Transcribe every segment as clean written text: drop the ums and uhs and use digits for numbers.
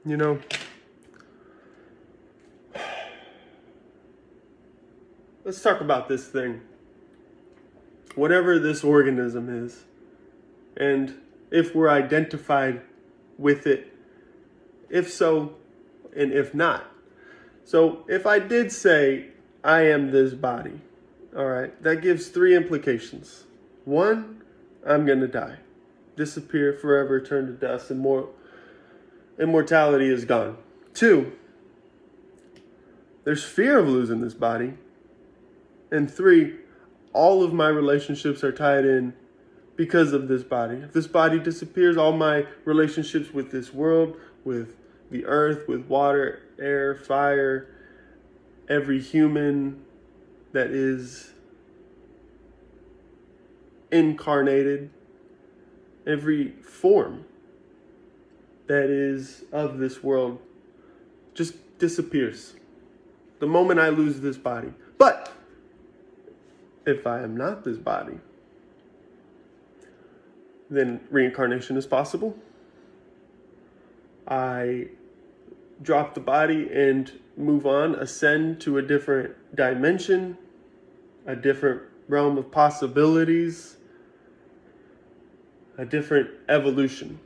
You know, let's talk about this thing. Whatever this organism is, and if we're identified with it, if so, and if not. So, if I did say, I am this body, all right, that gives three implications. One, I'm going to die, disappear forever, turn to dust, and more immortality is gone. Two, there's fear of losing this body. And three, all of my relationships are tied in because of this body. If this body disappears, all my relationships with this world, with the earth, with water, air, fire, every human that is incarnated, every form that is of this world just disappears the moment I lose this body. But if I am not this body, then reincarnation is possible. I drop the body and move on, ascend to a different dimension, a different realm of possibilities, a different evolution.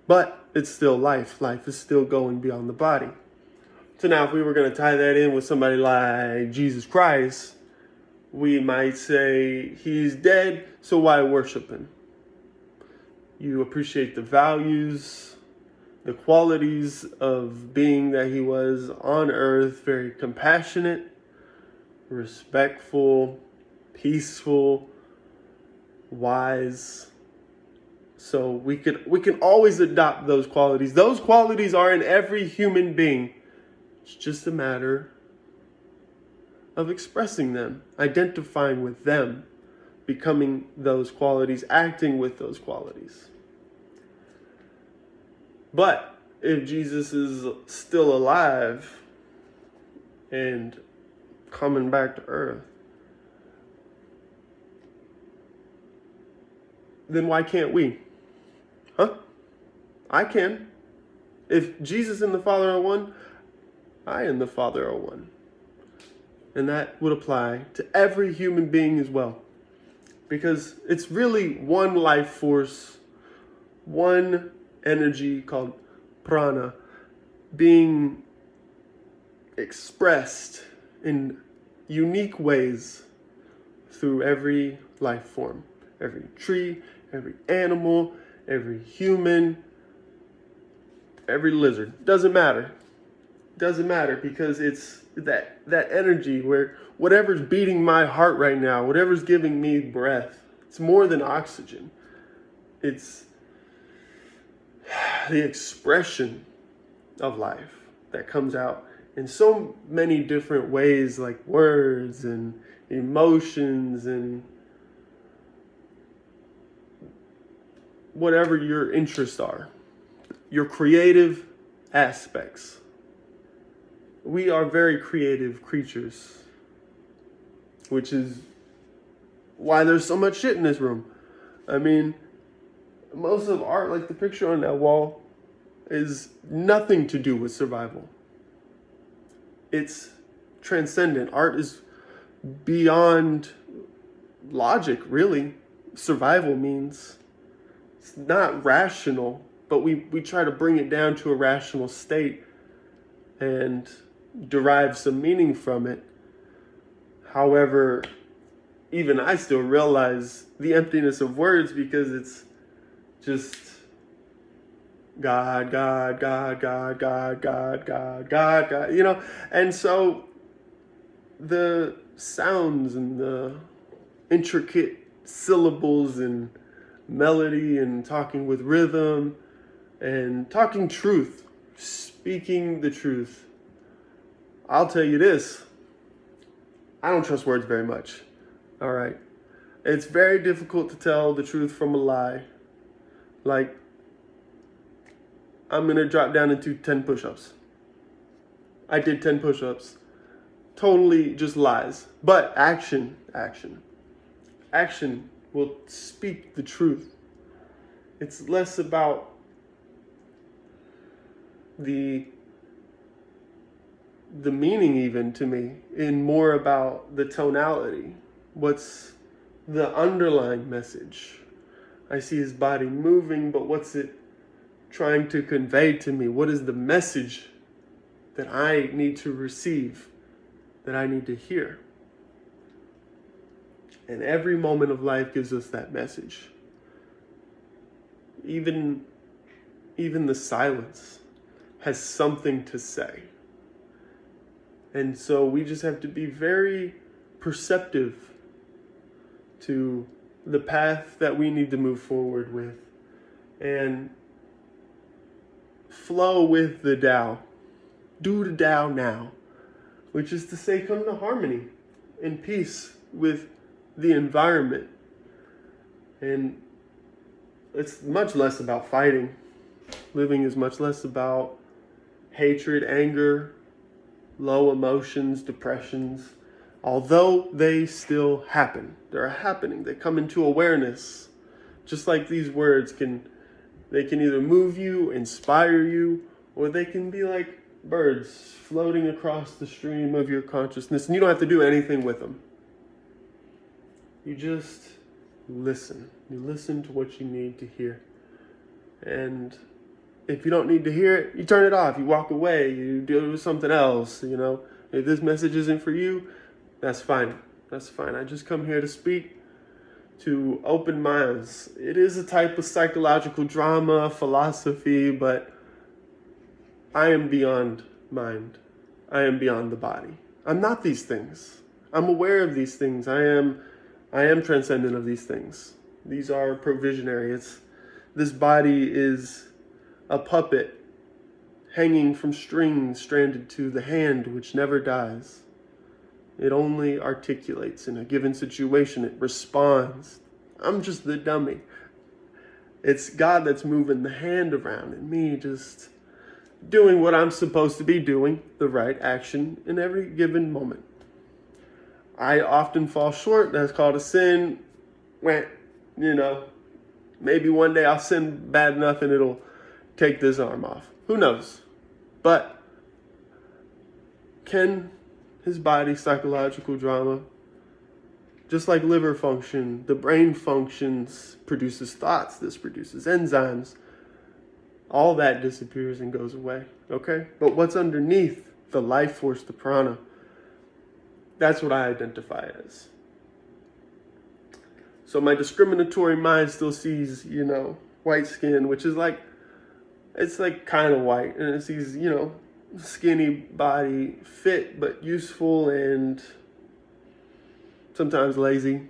But it's still life. Life is still going beyond the body. So now if we were going to tie that in with somebody like Jesus Christ, we might say he's dead, so why worship him? You appreciate the values, the qualities of being that he was on earth, very compassionate, respectful, peaceful, wise. So we can always adopt those qualities. Those qualities are in every human being. It's just a matter of expressing them, identifying with them, becoming those qualities, acting with those qualities. But if Jesus is still alive and coming back to earth, then why can't we? Huh? I can. If Jesus and the Father are one, I and the Father are one. And that would apply to every human being as well. Because it's really one life force, one energy called prana, being expressed in unique ways through every life form. Every tree, every animal, every human, every lizard. Doesn't matter. Doesn't matter because it's that energy where whatever's beating my heart right now, whatever's giving me breath, it's more than oxygen. It's the expression of life that comes out in so many different ways, like words and emotions and whatever your interests are, your creative aspects. We are very creative creatures, which is why there's so much shit in this room. I mean, most of art, like the picture on that wall, is nothing to do with survival. It's transcendent. Art is beyond logic, really. Survival means it's not rational, but we try to bring it down to a rational state and derive some meaning from it. However, even I still realize the emptiness of words because it's just God, God, God, God, God, God, God, God, God, you know? And so the sounds and the intricate syllables and melody and talking with rhythm and talking truth, speaking the truth. I'll tell you this, I don't trust words very much, all right? It's very difficult to tell the truth from a lie. Like, I'm going to drop down into 10 push-ups. I did 10 push-ups. Totally just lies. But action will speak the truth. It's less about the meaning even to me, and more about the tonality. What's the underlying message? I see his body moving, but what's it trying to convey to me? What is the message that I need to receive, that I need to hear? And every moment of life gives us that message. Even the silence has something to say. And so we just have to be very perceptive to the path that we need to move forward with, and flow with the Tao. Do the Tao now, which is to say, come to harmony and peace with the environment. And it's much less about fighting. Living is much less about hatred, anger, low emotions, depressions. Although they still happen. They're happening. They come into awareness. Just like these words can either move you, inspire you, or they can be like birds floating across the stream of your consciousness, and you don't have to do anything with them. You just listen. You listen to what you need to hear. And if you don't need to hear it, you turn it off. You walk away. You do something else. If this message isn't for you, that's fine. That's fine. I just come here to speak, to open minds. It is a type of psychological drama, philosophy, but I am beyond mind. I am beyond the body. I'm not these things. I'm aware of these things. I am transcendent of these things. These are provisionary. This body is a puppet hanging from strings stranded to the hand which never dies. It only articulates in a given situation. It responds. I'm just the dummy. It's God that's moving the hand around, and me just doing what I'm supposed to be doing, the right action in every given moment. I often fall short. That's called a sin. Maybe one day I'll sin bad enough and it'll take this arm off. Who knows? But can his body, psychological drama, just like liver function, the brain functions, produces thoughts, this produces enzymes. All that disappears and goes away, okay? But what's underneath, the life force, the prana, that's what I identify as. So my discriminatory mind still sees, white skin, which is it's kind of white. And it sees, skinny body, fit but useful, and sometimes lazy.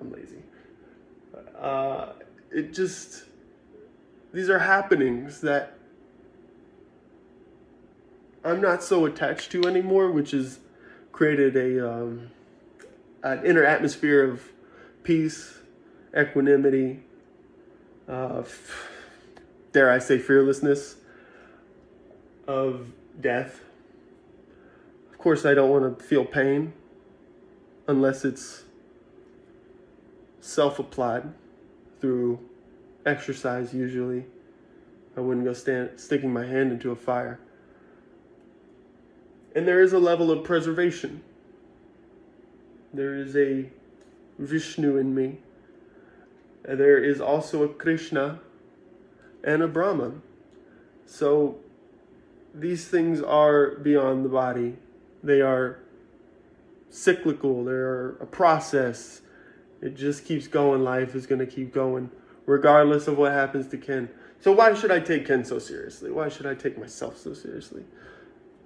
I'm lazy. These are happenings that I'm not so attached to anymore, which has created an inner atmosphere of peace, equanimity, dare I say fearlessness of death. Of course, I don't want to feel pain unless it's self-applied through exercise. Usually I wouldn't go sticking my hand into a fire. And there is a level of preservation. There is a Vishnu in me. And there is also a Krishna and a Brahman. So these things are beyond the body. They are cyclical. They're a process. It just keeps going. Life is going to keep going, regardless of what happens to Ken. So why should I take Ken so seriously? Why should I take myself so seriously?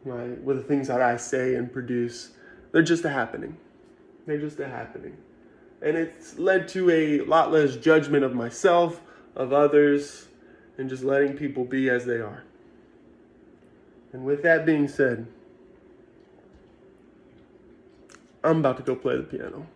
With the things that I say and produce, they're just a happening. They're just a happening. And it's led to a lot less judgment of myself, of others, and just letting people be as they are. And with that being said, I'm about to go play the piano.